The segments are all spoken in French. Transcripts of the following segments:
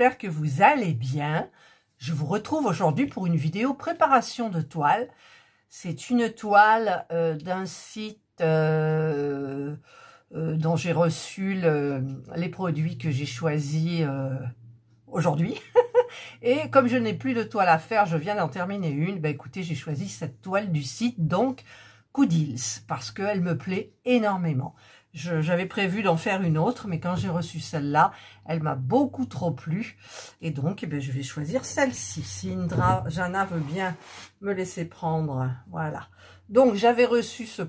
j'espère que vous allez bien. Je vous retrouve aujourd'hui pour une vidéo préparation de toile. C'est une toile d'un site dont j'ai reçu les produits que j'ai choisis aujourd'hui. Et comme je n'ai plus de toile à faire, je viens d'en terminer une. Ben écoutez, j'ai choisi cette toile du site, donc Coudils, parce qu'elle me plaît énormément. J'avais prévu d'en faire une autre, mais quand j'ai reçu celle-là, elle m'a beaucoup trop plu. Et donc, eh bien, je vais choisir celle-ci. Si Jana veut bien me laisser prendre. Voilà. Donc, j'avais reçu ce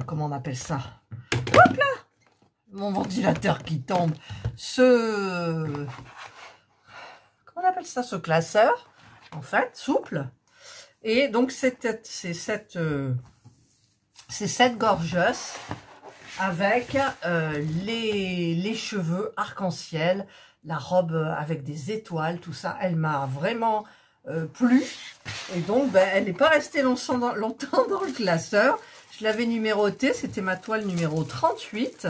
comment on appelle ça? Hop là! Mon ventilateur qui tombe. Comment on appelle ça? Ce classeur, en fait, souple. Et donc, c'est cette gorgeuse avec les cheveux arc-en-ciel, la robe avec des étoiles, tout ça. Elle m'a vraiment plu. Et donc, ben, elle n'est pas restée longtemps dans le classeur. Je l'avais numérotée, c'était ma toile numéro 38.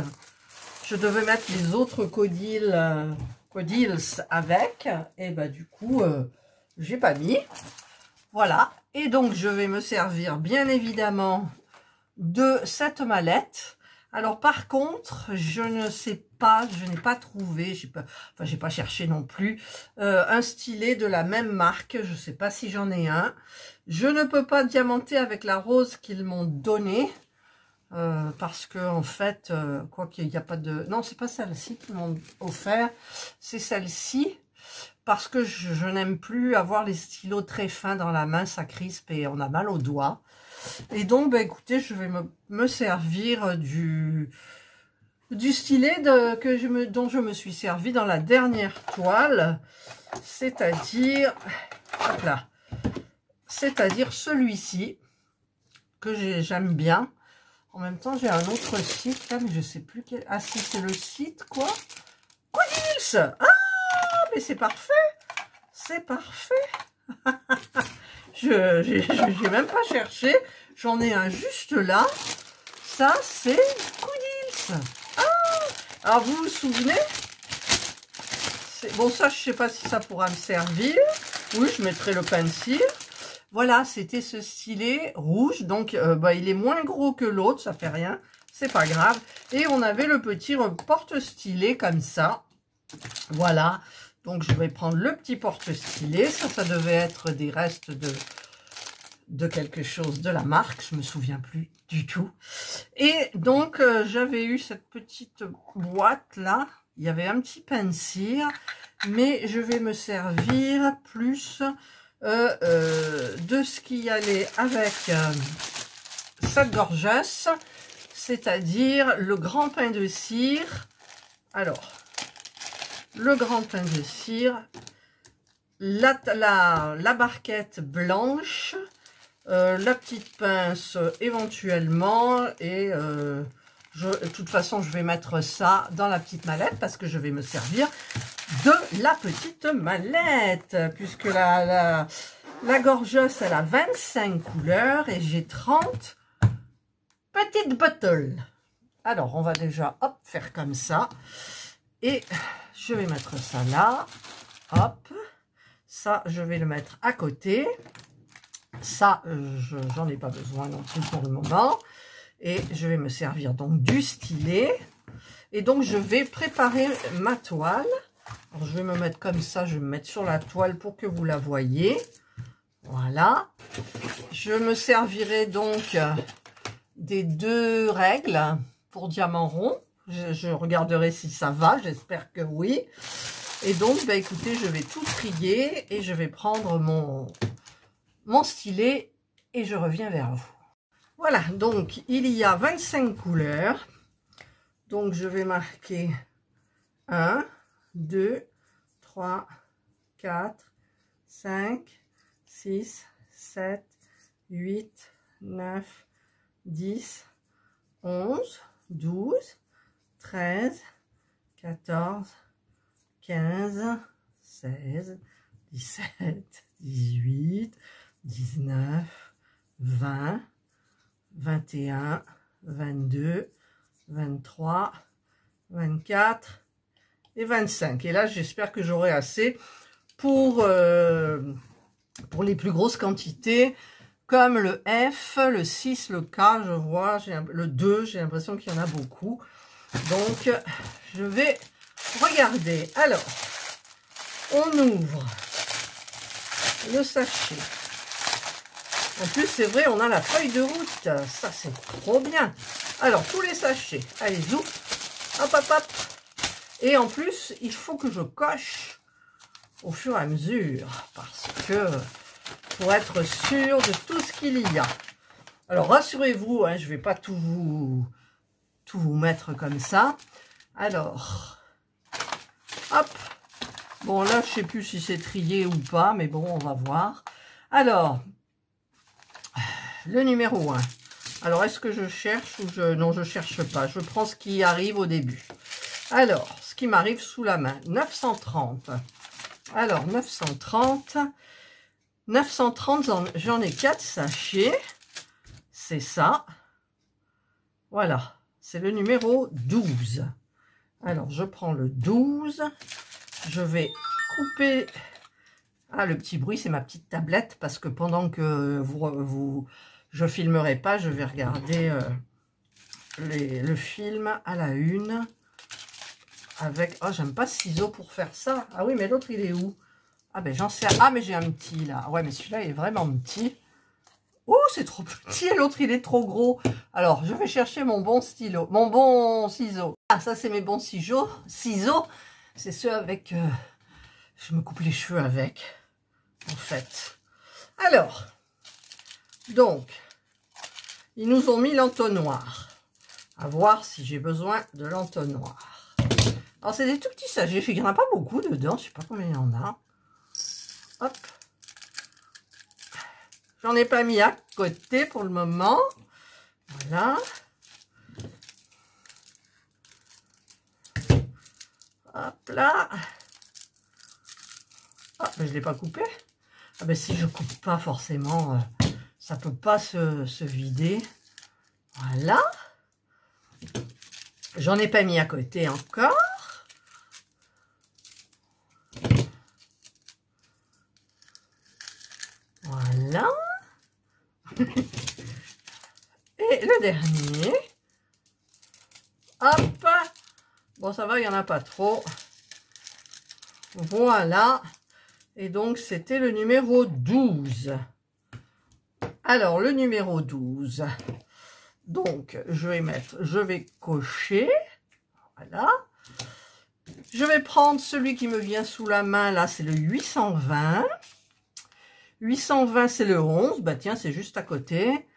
Je devais mettre les autres Coudils avec. Et ben, du coup, j'ai pas mis. Voilà. Et donc, je vais me servir, bien évidemment, de cette mallette. Alors par contre, je ne sais pas, je n'ai pas trouvé, j'ai pas cherché non plus, un stylet de la même marque. Je ne sais pas si j'en ai un. Je ne peux pas diamanter avec la rose qu'ils m'ont donnée, parce que en fait, quoi qu'il n'y a pas de... Non, c'est pas celle-ci qu'ils m'ont offert, c'est celle-ci. Parce que je n'aime plus avoir les stylos très fins dans la main, ça crispe et on a mal aux doigts. Et donc, ben, écoutez, je vais me servir du stylet dont je me suis servi dans la dernière toile, c'est-à-dire, hop là, c'est-à-dire celui-ci, que j'aime bien. En même temps, j'ai un autre site, là, mais je sais plus quel... Ah si, c'est le site, quoi? Coudils! Ah, mais c'est parfait! C'est parfait! Je n'ai même pas cherché. J'en ai un juste là. Ça, c'est Coudils. Ah! Alors, vous vous souvenez? Bon, ça, je ne sais pas si ça pourra me servir. Oui, je mettrai le pencil. Voilà, c'était ce stylet rouge. Donc, bah, il est moins gros que l'autre. Ça fait rien. C'est pas grave. Et on avait le petit porte-stylet comme ça. Voilà. Donc, je vais prendre le petit porte-stylet. Ça devait être des restes de quelque chose de la marque. Je me souviens plus du tout. Et donc, j'avais eu cette petite boîte-là. Il y avait un petit pencil. Mais je vais me servir plus de ce qui allait avec cette gorgeuse. C'est-à-dire le grand pain de cire. Alors... le grand pain de cire, la barquette blanche, la petite pince éventuellement, et de toute façon je vais mettre ça dans la petite mallette parce que je vais me servir de la petite mallette, puisque la gorgeuse elle a 25 couleurs et j'ai 30 petites bottles. Alors on va déjà hop faire comme ça. Et je vais mettre ça là, hop, ça je vais le mettre à côté, ça j'en ai pas besoin non plus pour le moment, et je vais me servir donc du stylet, et donc je vais préparer ma toile. Alors je vais me mettre comme ça, je vais me mettre sur la toile pour que vous la voyez, voilà. Je me servirai donc des 2 règles pour diamant rond. Je regarderai si ça va, j'espère que oui. Et donc, bah, écoutez, je vais tout trier et je vais prendre mon stylet et je reviens vers vous. Voilà, donc il y a 25 couleurs. Donc, je vais marquer 1, 2, 3, 4, 5, 6, 7, 8, 9, 10, 11, 12, 13, 14, 15, 16, 17, 18, 19, 20, 21, 22, 23, 24, et 25. Et là, j'espère que j'aurai assez pour les plus grosses quantités, comme le F, le 6, le K, je vois, le 2, j'ai l'impression qu'il y en a beaucoup. Donc, je vais regarder. Alors, on ouvre le sachet. En plus, c'est vrai, on a la feuille de route. Ça, c'est trop bien. Alors, tous les sachets. Allez, zou. Hop, hop, hop. Et en plus, il faut que je coche au fur et à mesure. Parce que, pour être sûr de tout ce qu'il y a. Alors, rassurez-vous, hein, je ne vais pas tout vous mettre comme ça. Alors, hop. Bon, là, je ne sais plus si c'est trié ou pas, mais bon, on va voir. Alors, le numéro 1. Alors, est-ce que je cherche ou je... Non, je ne cherche pas. Je prends ce qui arrive au début. Alors, ce qui m'arrive sous la main. 930. Alors, 930. 930, j'en ai 4 sachets. C'est ça. Voilà. C'est le numéro 12. Alors, je prends le 12. Je vais couper... Ah, le petit bruit, c'est ma petite tablette, parce que pendant que je filmerai pas, je vais regarder le film à la une. Avec... Oh, j'aime pas ce ciseau pour faire ça. Ah oui, mais l'autre, il est où? Ah, ben j'en sais... Ah, mais j'ai un petit, là. Ouais, mais celui-là, il est vraiment petit. Oh, c'est trop petit, et l'autre, il est trop gros. Alors, je vais chercher mon bon stylo, mon bon ciseau. Ah, ça, c'est mes bons ciseaux. C'est ceux avec... je me coupe les cheveux avec, en fait. Alors, donc, ils nous ont mis l'entonnoir. À voir si j'ai besoin de l'entonnoir. Alors, c'est des tout petits sachets. Il n'y en a pas beaucoup dedans. Je ne sais pas combien il y en a. Hop. J'en ai pas mis à côté pour le moment. Voilà. Hop là. Ah, ben je ne l'ai pas coupé. Ah ben si je coupe pas forcément, ça peut pas se vider. Voilà. J'en ai pas mis à côté encore. Voilà. Et le dernier. Hop. Bon, ça va, il n'y en a pas trop. Voilà. Et donc, c'était le numéro 12. Alors, le numéro 12. Donc, je vais cocher. Voilà. Je vais prendre celui qui me vient sous la main. Là, c'est le 820. 820, c'est le 11. Bah, tiens, c'est juste à côté.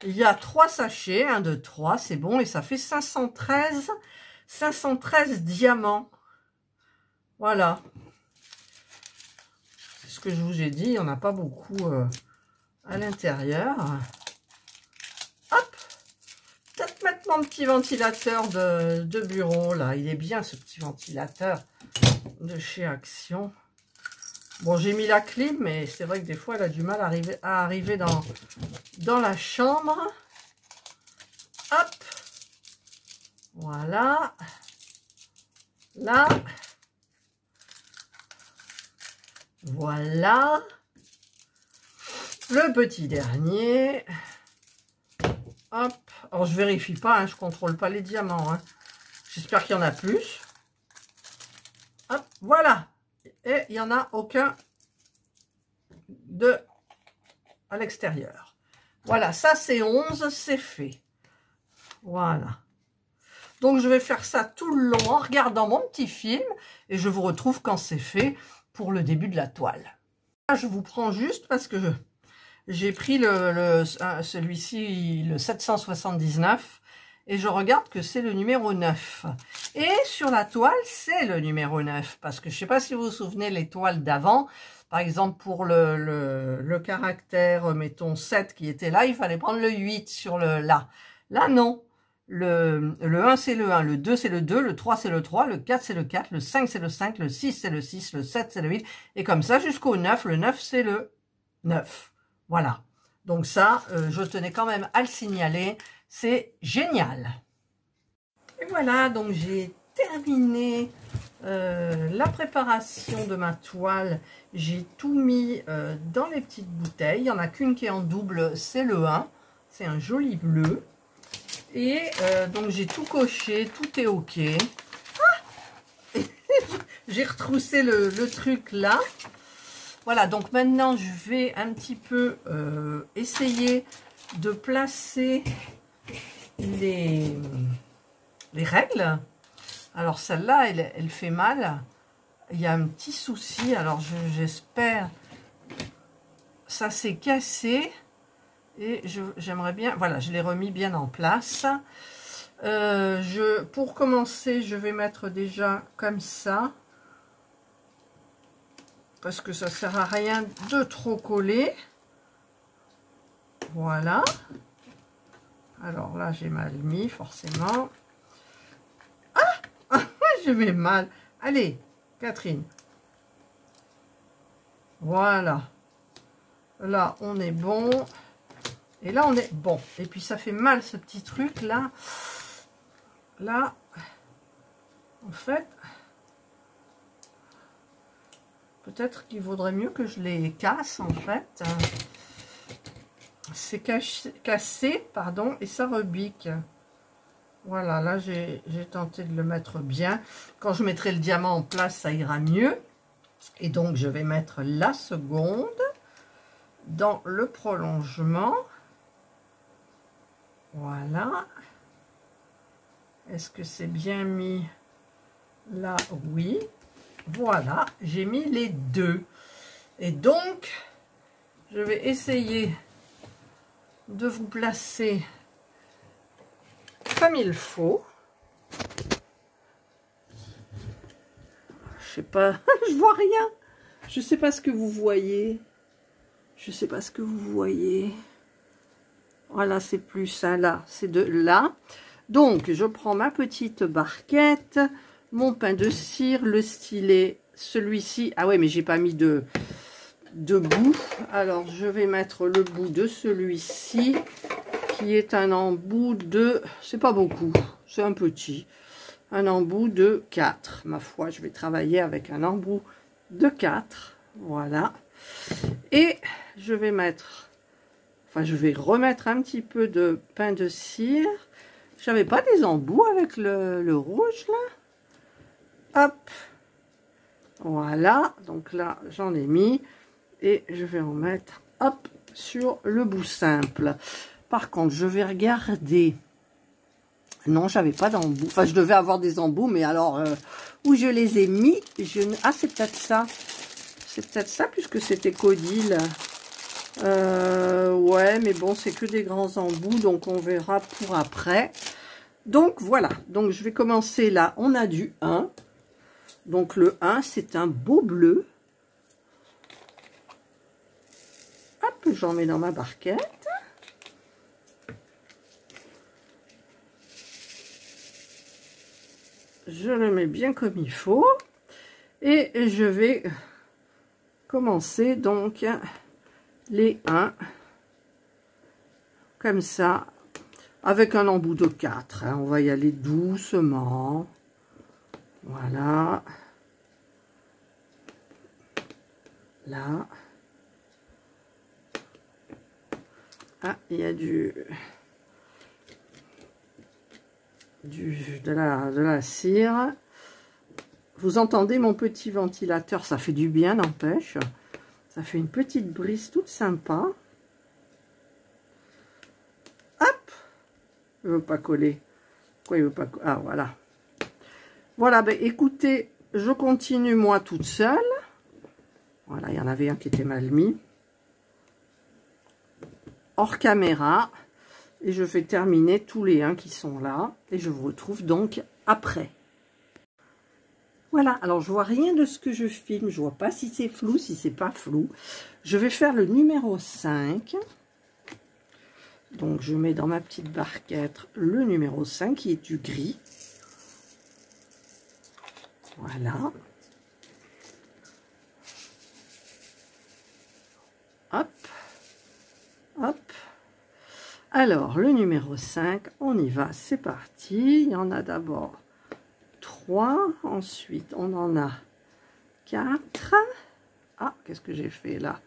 Il y a 3 sachets. 1, 2, 3. C'est bon. Et ça fait 513 diamants. Voilà. C'est ce que je vous ai dit. Il n'y en a pas beaucoup à l'intérieur. Hop. Peut-être mettre mon petit ventilateur de bureau, là. Il est bien, ce petit ventilateur de chez Action. Bon, j'ai mis la clim, mais c'est vrai que des fois, elle a du mal à arriver dans la chambre. Hop. Voilà. Là. Voilà. Le petit dernier. Hop. Alors, je vérifie pas, hein, je contrôle pas les diamants. Hein. J'espère qu'il y en a plus. Hop, voilà. Et il n'y en a aucun à l'extérieur. Voilà, ça c'est 11, c'est fait. Voilà. Donc, je vais faire ça tout le long en regardant mon petit film. Et je vous retrouve quand c'est fait pour le début de la toile. Là, je vous prends juste parce que j'ai pris celui-ci, le 779. Et je regarde que c'est le numéro 9. Et sur la toile, c'est le numéro 9. Parce que je ne sais pas si vous vous souvenez les toiles d'avant. Par exemple, pour le caractère, mettons 7 qui était là, il fallait prendre le 8 sur le là. Là, non. Le 1, c'est le 1. Le 2, c'est le 2. Le 3, c'est le 3. Le 4, c'est le 4. Le 5, c'est le 5. Le 6, c'est le 6. Le 7, c'est le 8. Et comme ça, jusqu'au 9. Le 9, c'est le 9. Voilà. Donc ça, je tenais quand même à le signaler. C'est génial. Et voilà, donc j'ai terminé La préparation de ma toile, j'ai tout mis dans les petites bouteilles. Il n'y en a qu'une qui est en double, c'est le 1. C'est un joli bleu. Et donc j'ai tout coché, tout est ok. Ah j'ai retroussé le truc là. Voilà, donc maintenant je vais un petit peu essayer de placer les règles. Alors celle-là, elle fait mal. Il y a un petit souci. Alors j'espère. Ça s'est cassé. Et j'aimerais bien... Voilà, je l'ai remis bien en place. Pour commencer, je vais mettre déjà comme ça. Parce que ça ne sert à rien de trop coller. Voilà. Alors là, j'ai mal mis, forcément. Ah, je mets mal. Allez, Catherine. Voilà. Là, on est bon. Et là, on est bon. Et puis, ça fait mal, ce petit truc, là. Là, en fait, peut-être qu'il vaudrait mieux que je les casse, en fait. C'est cassé, pardon, et ça rebique. Voilà, là, j'ai tenté de le mettre bien. Quand je mettrai le diamant en place, ça ira mieux. Et donc, je vais mettre la seconde dans le prolongement. Voilà. Est-ce que c'est bien mis là? Oui. Voilà, j'ai mis les deux. Et donc, je vais essayer de vous placer comme il faut. Je sais pas, je vois rien. Je sais pas ce que vous voyez. Je sais pas ce que vous voyez. Voilà, c'est plus ça là, c'est de là. Donc, je prends ma petite barquette, mon pain de cire, le stylet, celui-ci. Ah ouais, mais j'ai pas mis de bout. Alors, je vais mettre le bout de celui-ci, qui est un embout de... C'est pas beaucoup, c'est un petit. Un embout de 4. Ma foi, je vais travailler avec un embout de 4. Voilà. Et je vais mettre... Enfin, je vais remettre un petit peu de pain de cire. J'avais pas des embouts avec le rouge, là. Hop. Voilà. Donc là, j'en ai mis. Et je vais en mettre, hop, sur le bout simple. Par contre, je vais regarder. Non, j'avais pas d'embouts. Enfin, je devais avoir des embouts, mais alors, où je les ai mis, ah, c'est peut-être ça. C'est peut-être ça, puisque c'était Codile. Ouais, mais bon, c'est que des grands embouts, donc on verra pour après. Donc, voilà. Donc, je vais commencer là. On a du 1. Donc, le 1, c'est un beau bleu. Hop, j'en mets dans ma barquette. Je le mets bien comme il faut. Et je vais commencer donc les 1 comme ça, avec un embout de 4. Hein. On va y aller doucement. Voilà. Là. Ah, il y a de la cire. Vous entendez mon petit ventilateur, ça fait du bien, n'empêche. Ça fait une petite brise toute sympa. Hop! Il ne veut pas coller. Pourquoi il veut pas coller? Ah, voilà. Voilà, ben écoutez, je continue moi toute seule. Voilà, il y en avait un qui était mal mis. Hors caméra. Et je vais terminer tous les 1 qui sont là. Et je vous retrouve donc après. Voilà, alors je vois rien de ce que je filme. Je vois pas si c'est flou, si c'est pas flou. Je vais faire le numéro 5. Donc je mets dans ma petite barquette le numéro 5 qui est du gris. Voilà. Hop. Hop. Alors, le numéro 5, on y va, c'est parti. Il y en a d'abord 3. 3. Ensuite, on en a 4. Ah, qu'est-ce que j'ai fait là?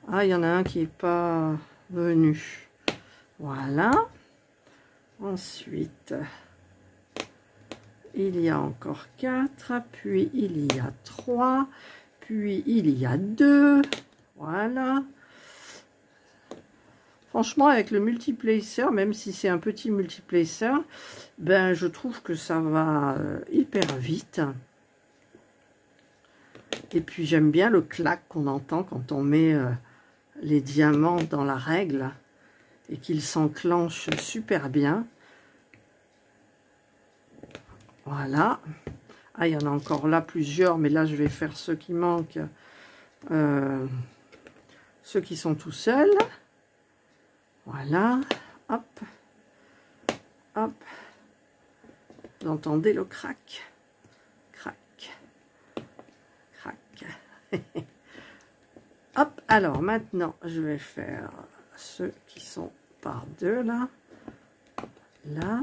Ah, il y en a un qui n'est pas venu. Voilà. Ensuite, il y a encore 4. Puis, il y a 3. Puis, il y a 2. Voilà. Franchement, avec le multiplacer, même si c'est un petit multiplacer, ben, je trouve que ça va hyper vite. Et puis, j'aime bien le clac qu'on entend quand on met les diamants dans la règle et qu'ils s'enclenchent super bien. Voilà. Ah, il y en a encore là plusieurs, mais là, je vais faire ceux qui manquent, ceux qui sont tout seuls. Voilà, hop, hop, vous entendez le crac, crac, crac. Hop, alors maintenant, je vais faire ceux qui sont par deux, là, là,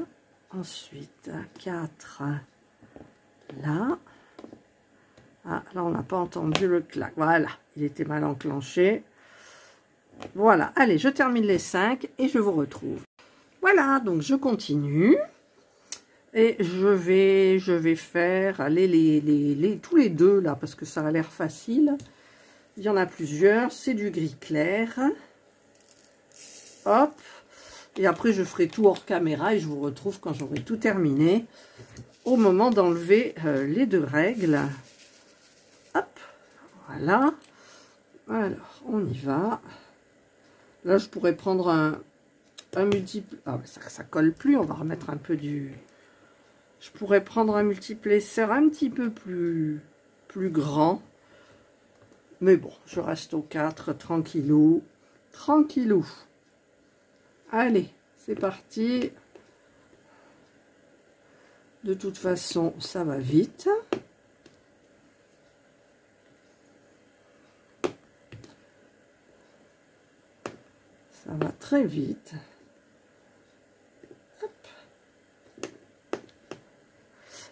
ensuite 4, là. Ah, là, on n'a pas entendu le clac, voilà, il était mal enclenché. Voilà, allez, je termine les 5 et je vous retrouve. Voilà, donc je continue. Et je vais faire, allez, tous les deux, là, parce que ça a l'air facile. Il y en a plusieurs, c'est du gris clair. Hop. Et après, je ferai tout hors caméra et je vous retrouve quand j'aurai tout terminé. Au moment d'enlever les 2 règles. Hop, voilà. Alors, on y va. Là, je pourrais prendre un multiple... Ah, ça colle plus, on va remettre un peu du... Je pourrais prendre un multiplacer un petit peu plus grand. Mais bon, je reste au 4, tranquillou. Tranquillou. Allez, c'est parti. De toute façon, ça va vite. Ça va très vite. Hop.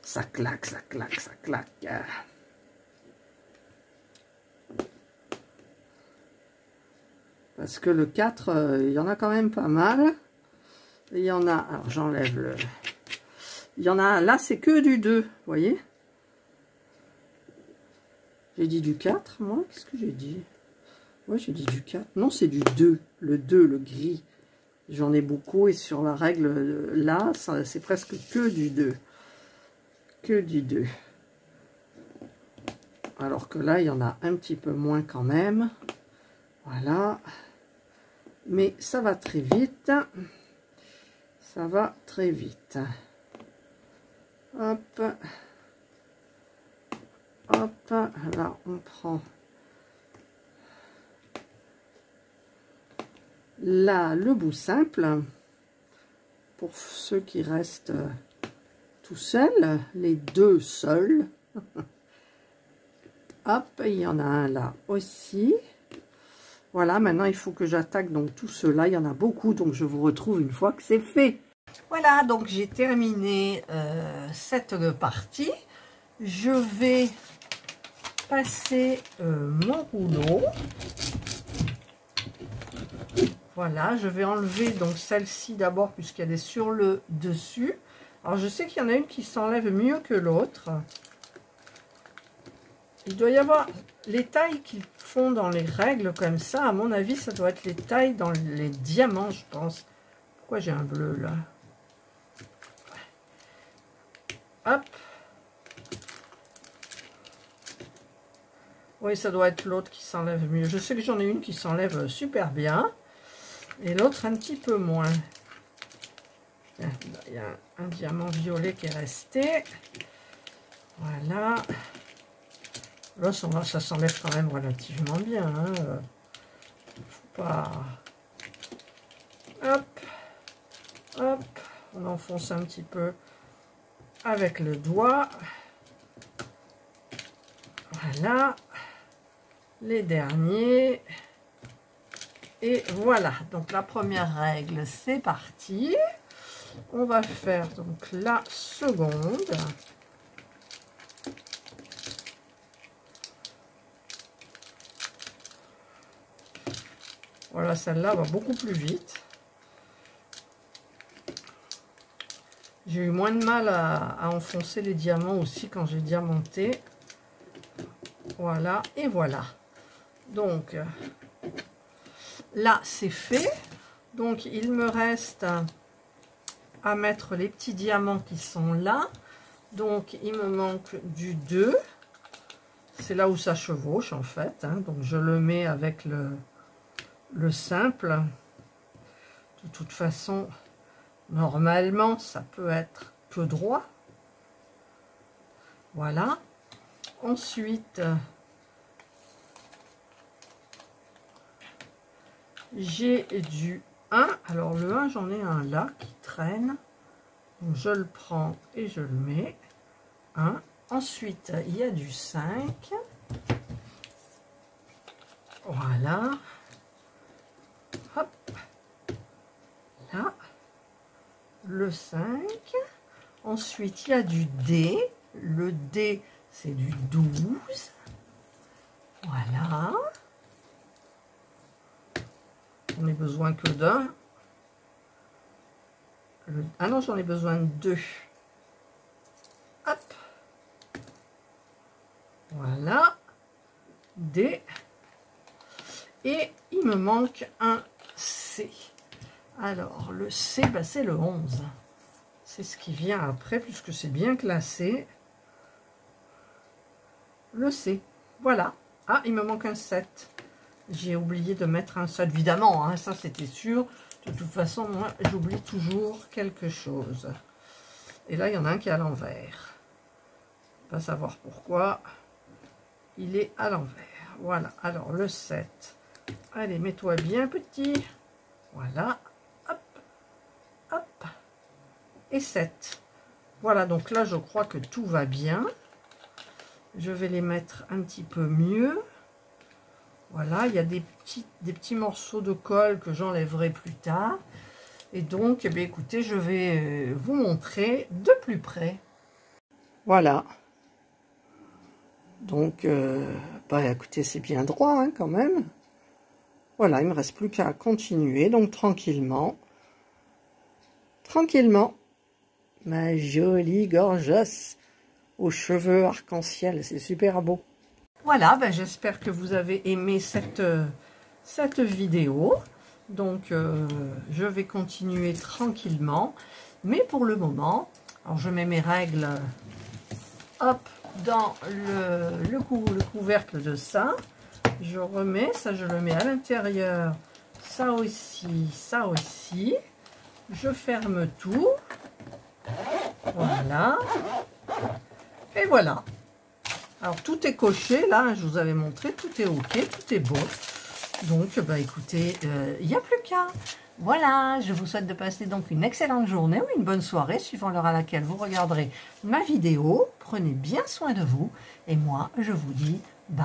Ça claque, ça claque, ça claque. Parce que le 4, il y en a quand même pas mal. Et il y en a, alors j'enlève le... Il y en a, là c'est que du 2, vous voyez. J'ai dit du 4, moi, qu'est-ce que j'ai dit? Ouais, j'ai dit du 4. Non, c'est du 2. Le 2, le gris. J'en ai beaucoup. Et sur la règle, là, c'est presque que du 2. Que du 2. Alors que là, il y en a un petit peu moins quand même. Voilà. Mais ça va très vite. Ça va très vite. Hop. Hop. Là, on prend... Là, le bout simple, pour ceux qui restent tout seuls, les 2 seuls. Hop, il y en a un là aussi. Voilà, maintenant il faut que j'attaque donc tout ceux-là. Il y en a beaucoup, donc je vous retrouve une fois que c'est fait. Voilà, donc j'ai terminé cette partie. Je vais passer mon rouleau. Voilà, je vais enlever donc celle-ci d'abord puisqu'elle est sur le dessus. Alors je sais qu'il y en a une qui s'enlève mieux que l'autre. Il doit y avoir les tailles qu'ils font dans les règles comme ça. À mon avis, ça doit être les tailles dans les diamants, je pense. Pourquoi j'ai un bleu là? Hop. Oui, ça doit être l'autre qui s'enlève mieux. Je sais que j'en ai une qui s'enlève super bien. Et l'autre un petit peu moins. Il y a un diamant violet qui est resté. Voilà. Là, ça s'enlève quand même relativement bien. Hein. Faut pas... Hop. Hop. On enfonce un petit peu avec le doigt. Voilà. Les derniers. Et voilà, donc la première règle, c'est parti. On va faire donc la seconde. Voilà, celle-là va beaucoup plus vite. J'ai eu moins de mal à enfoncer les diamants aussi quand j'ai diamanté. Voilà, et voilà. Donc, là, c'est fait. Donc, il me reste à mettre les petits diamants qui sont là. Donc, il me manque du 2. C'est là où ça chevauche, en fait. Hein. Donc, je le mets avec le simple. De toute façon, normalement, ça peut être que droit. Voilà. Ensuite, j'ai du 1. Alors, le 1, j'en ai un là qui traîne. Donc, je le prends et je le mets. 1. Ensuite, il y a du 5. Voilà. Hop. Là. Le 5. Ensuite, il y a du D. Le D, c'est du 12. Voilà. On n'a besoin que d'un. Ah non, j'en ai besoin de 2. Hop. Voilà. D. Et il me manque un C. Alors, le C, bah, c'est le 11. C'est ce qui vient après, puisque c'est bien classé. Le C. Voilà. Ah, il me manque un 7. J'ai oublié de mettre un 7, évidemment. Hein, ça, c'était sûr. De toute façon, moi, j'oublie toujours quelque chose. Et là, il y en a un qui est à l'envers. Pas savoir pourquoi. Il est à l'envers. Voilà. Alors, le 7. Allez, mets-toi bien petit. Voilà. Hop. Hop. Et 7. Voilà. Donc là, je crois que tout va bien. Je vais les mettre un petit peu mieux. Voilà. Il y a des petits morceaux de colle que j'enlèverai plus tard. Et donc, eh bien, écoutez, je vais vous montrer de plus près. Voilà. Donc, bah, écoutez, c'est bien droit hein, quand même. Voilà, il ne me reste plus qu'à continuer. Donc, tranquillement. Tranquillement. Ma jolie gorgeuse aux cheveux arc-en-ciel. C'est super beau. Voilà, ben, j'espère que vous avez aimé cette vidéo. Donc, je vais continuer tranquillement. Mais pour le moment, alors je mets mes règles, hop, dans le couvercle de ça. Je remets, ça je le mets à l'intérieur. Ça aussi, ça aussi. Je ferme tout. Voilà. Et voilà. Alors, tout est coché. Là, je vous avais montré. Tout est OK. Tout est bon. Donc, bah, écoutez, il n'y a plus qu'à. Voilà, je vous souhaite de passer donc une excellente journée ou une bonne soirée, suivant l'heure à laquelle vous regarderez ma vidéo. Prenez bien soin de vous. Et moi, je vous dis bye.